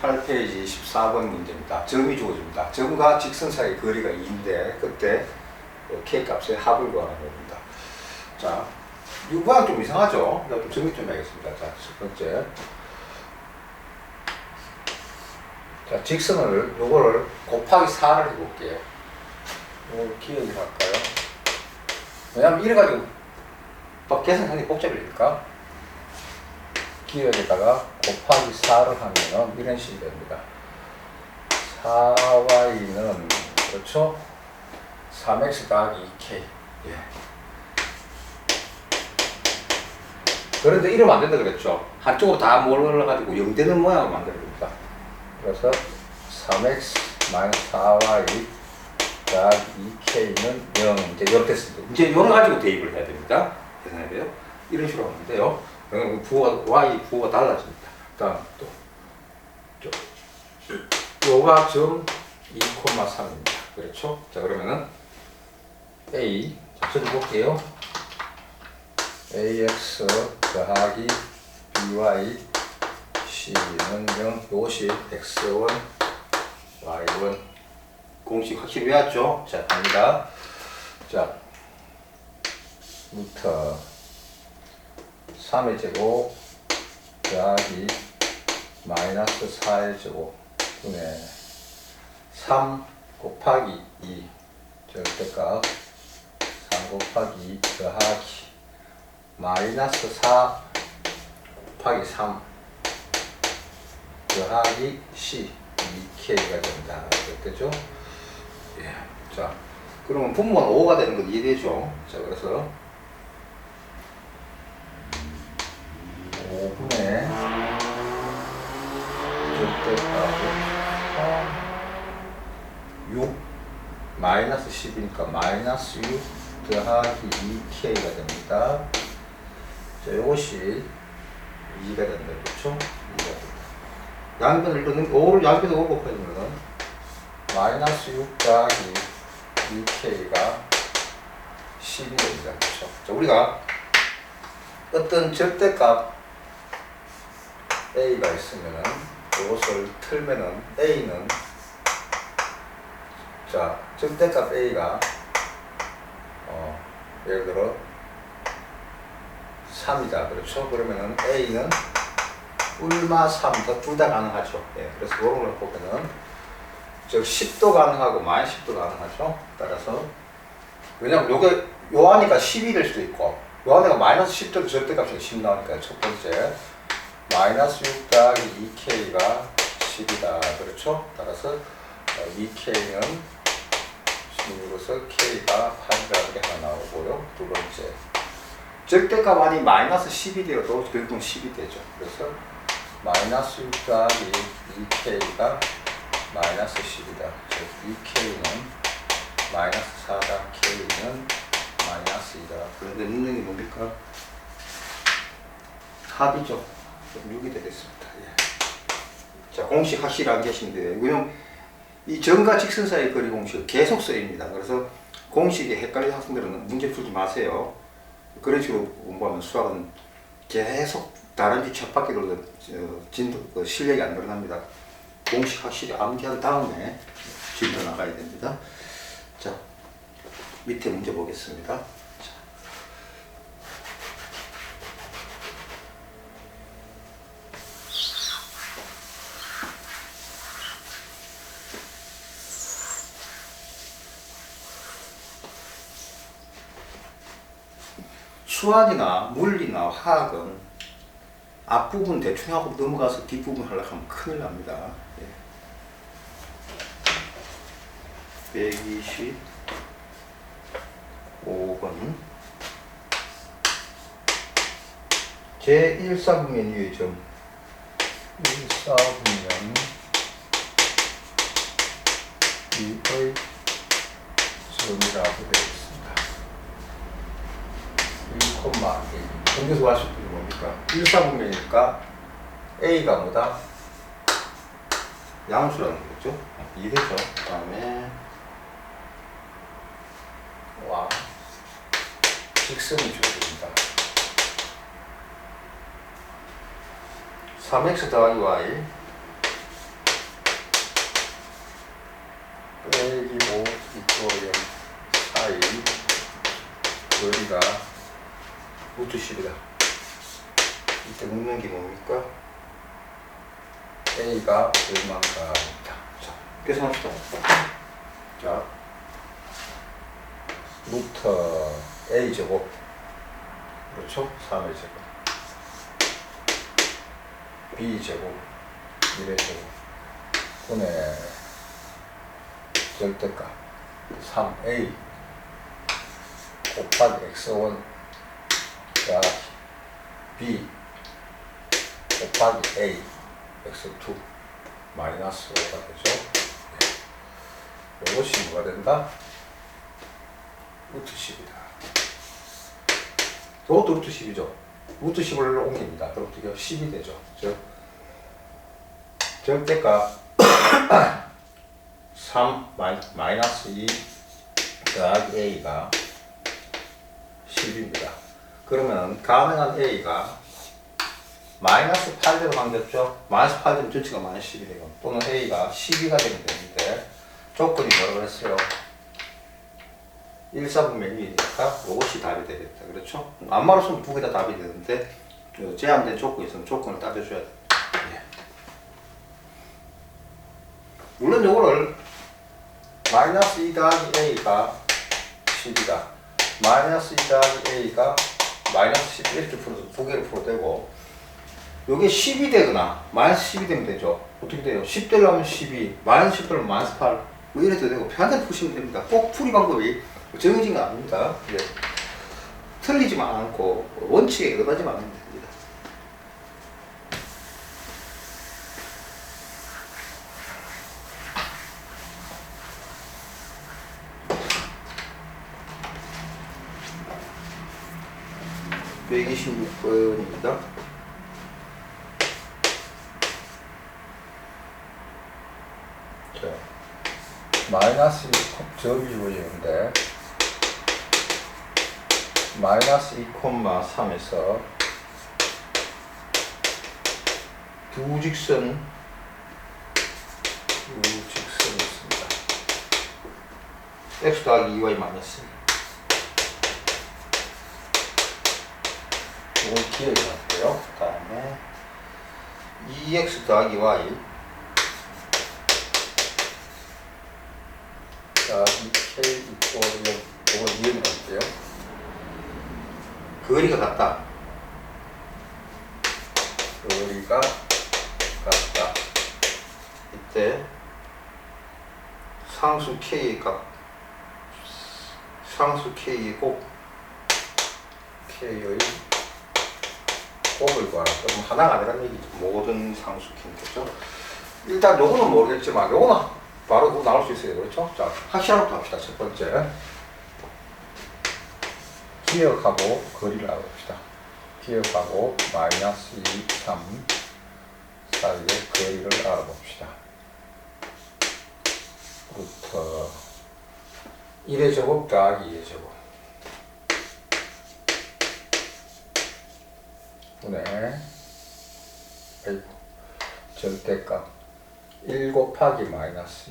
58페이지 14번 문제입니다. 점이 주어집니다. 점과 직선 사이의 거리가 2인데 그때 K 값의 합을 구하는 겁니다. 자, 이 구하기 좀 이상하죠? 좀 정리 좀 해야겠습니다. 자, 첫 번째. 자, 직선을 요거를 곱하기 4를 해볼게요. 이걸 기억을 할까요? 왜냐면 이래가지고 또 계산하기 복잡해지니까 기억에다가 곱하기 4를 하면은 이런 식이 됩니다. 4y는 그렇죠? 3x 더하기 2k. 예. 그런데 이러면 안 된다 그랬죠? 한쪽으로 다 몰아가지고 0되는 모양을 만들어 줍니다. 그래서 3x 마이너스 4y 더하기 2k는 0. 이제 0 됐습니다. 이제 0을 가지고 대입을 해야 됩니다. 계산해야 돼요. 이런 식으로 하면 돼요. y 부호가 달라집니다. 다음 또 요가 점 2,3입니다. 그렇죠? 자, 그러면은 a 자, 써볼게요. ax 더하기 by c는 0, 요것이 x1, y1 공식 확실히 외웠죠? 자, 갑니다. 자, 부터 3의 제곱 더하기 마이너스 4의 제곱 분의 3 곱하기 2 절대값 3 곱하기 2 더하기 마이너스 4 곱하기 3 더하기 C 2K가 된다. 그랬죠? 예. 자, 그러면 분모는 5가 되는 건 이해되죠? 자, 그래서 5분의 절대값은 6 마이너스 10이니까 마이너스 6 더하기 2K가 됩니다. 자, 이것이 2가 된다. 그렇죠? 2가 된다. 양변을 넣는 5를 양변에 5 곱해주면 마이너스 6 더하기 2K가 10이 됩니다. 그렇죠? 자, 우리가 어떤 절대값 A가 있으면은 이것을 틀면은 A는 자, 절대값 A가 예를 들어 3이다. 그렇죠? 그러면은 A는 얼마 3, 둘 다 가능하죠. 예, 그래서 이런 걸 보면은 즉 10도 가능하고 마이너스 10도 가능하죠. 따라서 왜냐면 요게 요 안이가 10이 될 수도 있고 요 안에가 마이너스 10도 절대값이 10 나오니까 첫 번째 마이너스 6 더하기 2K가 10이다. 그렇죠? 따라서 2K는 16으로서 K가 8이라는 게 하나 나오고요. 두 번째 절대값 안이 마이너스 10이 되어도 결국은 10이 되죠. 그래서 마이너스 6 더하기 2K가 마이너스 10이다. 즉 2K는 마이너스 4다. K는 마이너스 2다. 그런데 능력이 뭡니까? 합이죠. 6이 되겠습니다. 예. 자, 공식 확실히 안 계신데 왜냐면 이 점과 직선 사이의 거리 공식은 계속 쓰입니다. 그래서 공식이 헷갈리는 학생들은 문제 풀지 마세요. 그런 식으로 공부하면 수학은 계속 다른 쳇바퀴로 진도 실력이 안 늘어납니다. 공식 확실히 암기한 다음에 진도 나가야 됩니다. 자, 밑에 문제 보겠습니다. 수학이나 물리나 화학은 앞부분 대충 하고 넘어가서 뒷부분 하려고 하면 큰일 납니다. 예. 125번 제1사분면 위의 점 1사분면 위의 점이라고 되어 있습니다. 1,1 정교수 하실 분이 뭡니까? 1사분면이니까 A가 뭐다? 양수라는 거겠죠? 이해되죠? 그 다음에 와 직선이 주어집니다. 3x 더하기 y 루트 10이다. 이때 묻는 게 뭡니까? A가 얼마인가입니다. 자, 계산합시다. 자, 루트 A 제곱. 그렇죠? 3의 제곱. B 제곱. 1의 제곱. 분의 절대값. 3A 곱하기 X1 더하기 B 곱하기 A X2 마이너스 5가 되죠. 네. 이것이 뭐가 된다? 루트 10이다. 이것도 루트 10이죠. 루트 10을 옮깁니다. 그럼 어떻게 10이 되죠. 즉 절대값 3 마이너스 2 더하기 A가 10입니다. 그러면 가능한 A가 마이너스 8대로 남겼죠. 마이너스 8대면 전체가 마이너스 10이 되고 또는 A가 12가 되면 되는데 조건이 뭐라고 했어요? 1, 4분의 1이니까 이것이 답이 되겠다. 그렇죠? 안마로 쓰면 두 개 다 답이 되는데 제한된 조건이 있으면 조건을 따져줘야 됩니다. 예. 물론 이거를 마이너스 2 더하기 A가 10이다. 마이너스 2 더하기 A가 마이너스 10 이렇게 풀어서 두 개를 풀어도 되고 요게 10이 되거나 마이너스 10이 되면 되죠. 어떻게 돼요? 10 되려면 12, 마이너스 10 되려면 마이너스 8 뭐 이래도 되고 편하게 푸시면 됩니다. 꼭 풀이 방법이 정해진 건 아닙니다. 예. 틀리지만 않고 원칙에 의존하지만 않으면 됩니다. (126번입니다) 자, 마이너스 2 접이루어지는데 마이너스 2,3에서 두 직선이 있습니다. x 더하기 2y 마이너스 이건 기억이 났고요. 그 다음에 2x 더하기 y 더하기 k 이건 이해는 할게요. 거리가 같다. 거리가 같다. 이때 상수 k의 값, 상수 k의 곱, k의 곱을 구하라. 그럼 하나가 아니란 얘기죠. 모든 상수 k겠죠. 일단 요거는 모르겠지만 요거는 바로 그거 나올 수 있어요. 그렇죠? 자, 확실한 것부터 합시다. 첫 번째. 기억하고 거리를 알아봅시다. 기억하고 마이너스 2, 3 사이의 거리를 알아봅시다. 루트 1의 제곱 더하기 2의 제곱 분의 절대값 1 곱하기 마이너스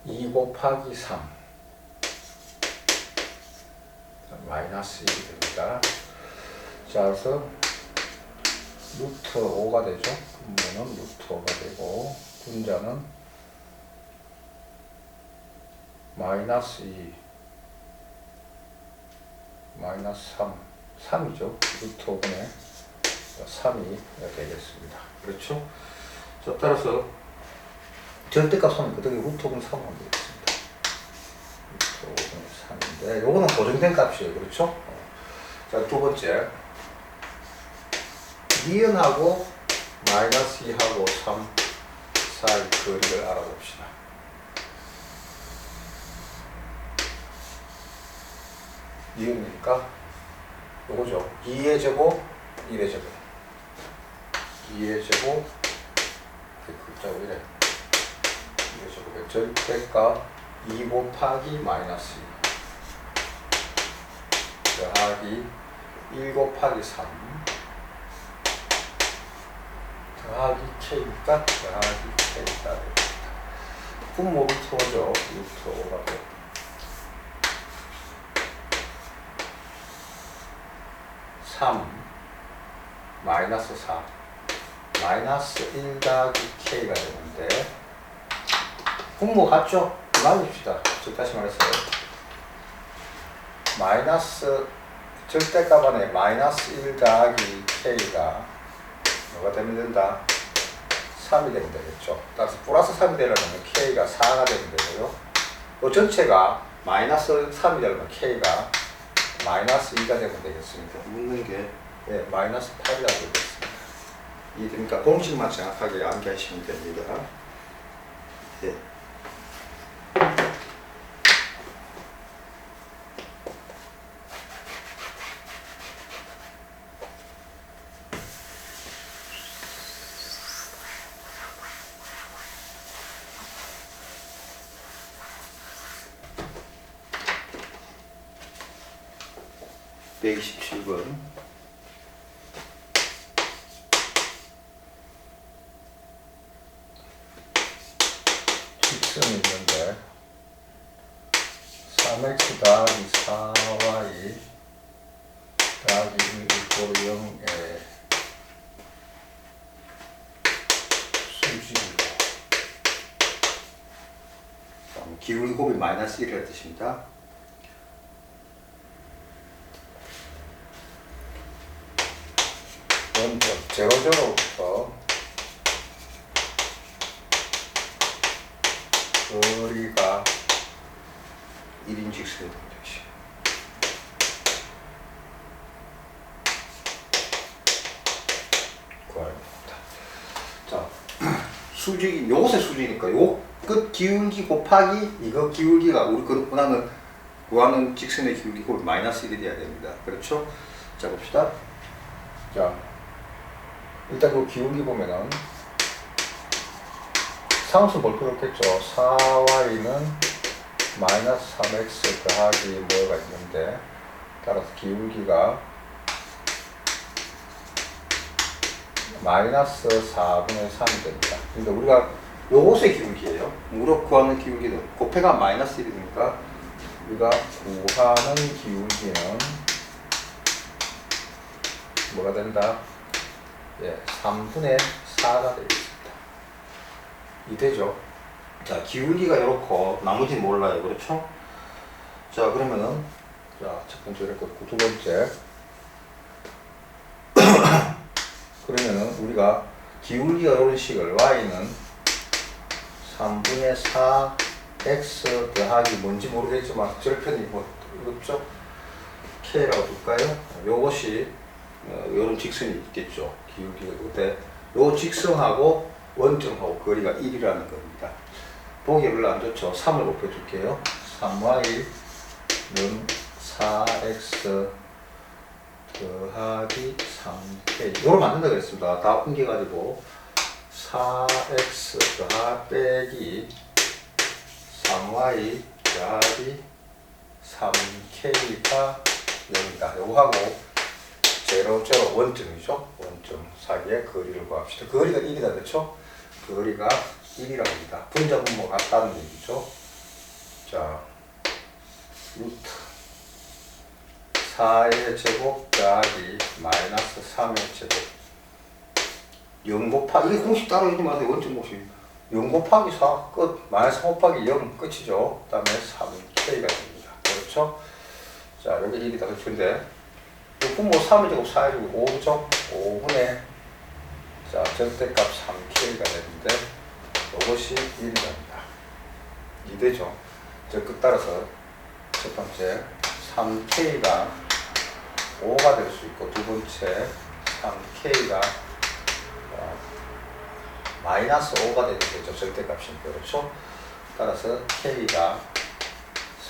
2 곱하기 3 마이너스 1이 됩니다. 자, 그래서 루트 5가 되죠. 분모는 루트 5가 되고 분자는 마이너스 2 마이너스 3이죠. 루트 5분의 3이 되겠습니다. 그렇죠? 자, 따라서 절대값 3은 그대로 루트 5분의 3을 하면 되겠습니다. 루트 5분의 3인데 요거는 고정된 값이에요. 그렇죠? 자, 두 번째 니은하고 마이너스 2하고 3 사이 거리를 알아봅시다. 니은이니까 요거죠. 2의 제곱 1의 제곱 2의 제곱 글자고 이래 2의 제곱의 절대값 2 곱하기 마이너스 2 더하기 1 곱하기 3 더하기 k니까 더하기 k가 됩니다. 분모 루트 5죠. 루트 5가 되고 3 마이너스 4 마이너스 1 더하기 k가 되는데 분모 같죠? 말립시다. 즉 다시 말해서요. 마이너스 절대값 안에 마이너스 1 더하기 k가 뭐가 되면 된다? 3이 되면 되겠죠. 따라서 플러스 3이 되려면 k가 4가 되면 되고요. 또 전체가 마이너스 3이 되려면 k가 마이너스 2가 되면 되겠습니다. 묻는 게 마이너스 8이라고 되겠습니다. 이해됩니까? 공식만 정확하게 암기하시면 됩니다. 예. (127번) 직선이 있는데 3x 더하기 4y 더하기 1 이꼴 0의 수직이고 기울기 곱이 마이너스 1이라는 뜻입니다. 먼저 제로제로부터 거리가 1인 직선이 되는 것이 구하랍니다. 자, 수직이 요것의 수직이니까 요 끝 기울기 곱하기 이거 기울기가 우리 구하는 직선의 기울기 곱이 마이너스 1이 돼야 됩니다. 그렇죠? 자, 봅시다. 자, 일단 그 기울기 보면은 상수 볼 필요 없겠죠. 4y는 마이너스 3x 더하기 뭐가 있는데 따라서 기울기가 마이너스 4분의 3이 됩니다. 그러니까 우리가 요것의 기울기예요. 우리가 구하는 기울기는 곱해가 마이너스 1이니까 우리가 구하는 기울기는 뭐가 된다? 3분의 4가 되겠습니다. 이되죠? 자, 기울기가 이렇고 나머지는 몰라요. 그렇죠? 자, 그러면은 첫 번째 이랬고 두 번째 그러면은 우리가 기울기가 이런 식을 y는 3분의 4 x 더하기 뭔지 모르겠지만 절편이 뭐 이거죠? k라고 둘까요? 요것이 이런 직선이 있겠죠. 기울기가 그때 요 직선하고 원점하고 거리가 1이라는 겁니다. 보기 별로 안 좋죠. 3을 곱해줄게요. 3y는 4x 더하기 3k 요걸 만든다 그랬습니다. 다 옮겨가지고 4x 빼기 3y 더하기 3k가 0이다. 요거하고 제로 원점이죠. 원점 사이의 거리를 구합시다. 거리가 1이다. 그렇죠? 거리가 1이라고 합니다. 분자 분모 같다는 얘기죠. 자, 루트 4의 제곱 더하기 마이너스 3의 제곱 0 곱하기 이게 공식 따로 읽지 마세요. 원점 공식 0 곱하기 4 끝 마이너스 3 곱하기 0 끝이죠. 그 다음에 3k가 됩니다. 그렇죠? 자, 여기 1이다. 그런데 분모 3의 제곱 4의 제곱 5죠? 5분의 자, 절대값 3k가 되는데 이것이 1이 됩니다. 이되죠? 즉, 그 따라서 첫 번째 3k가 5가 될 수 있고 두 번째 3k가 마이너스 5가 되겠죠. 절대값이니까. 그렇죠? 따라서 k가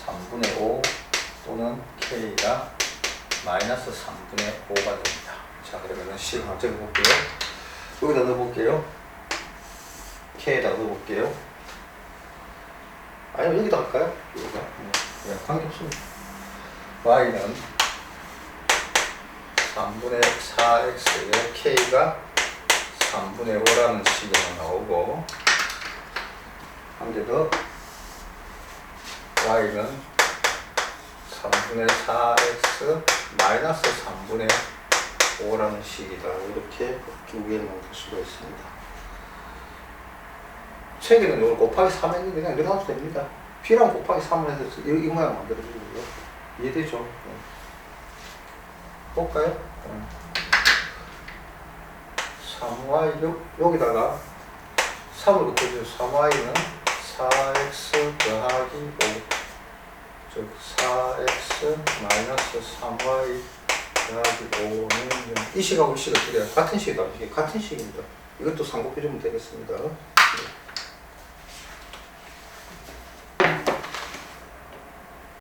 3분의 5 또는 k가 마이너스 3분의 5가 됩니다. 자, 그러면은 식 한번 적어볼게요. 여기다 넣어볼게요. k에다 넣어볼게요. 아니면 여기다 할까요? 여기다. 네, 관계없습니다. y는 3분의 4x에 k가 3분의 5라는 식이 나오고 한 개 더 y는 3분의 4x 마이너스 3분의 5라는 식이다. 이렇게 두 개를 만들 수가 있습니다. 책에는 이걸 곱하기 3 했는데 그냥 넣어도 됩니다. P랑 곱하기 3을 해서 이 모양 만들어주고요. 이해되죠? 볼까요? 3y 여기다가 3을 곱해주면 3y는 4x 더하기 5, 즉 4x 마이너스 3y 더하기 5는 이 식하고 이 식을 같은 식이다. 이게 같은 식입니다. 이것도 3 곱해주면 되겠습니다.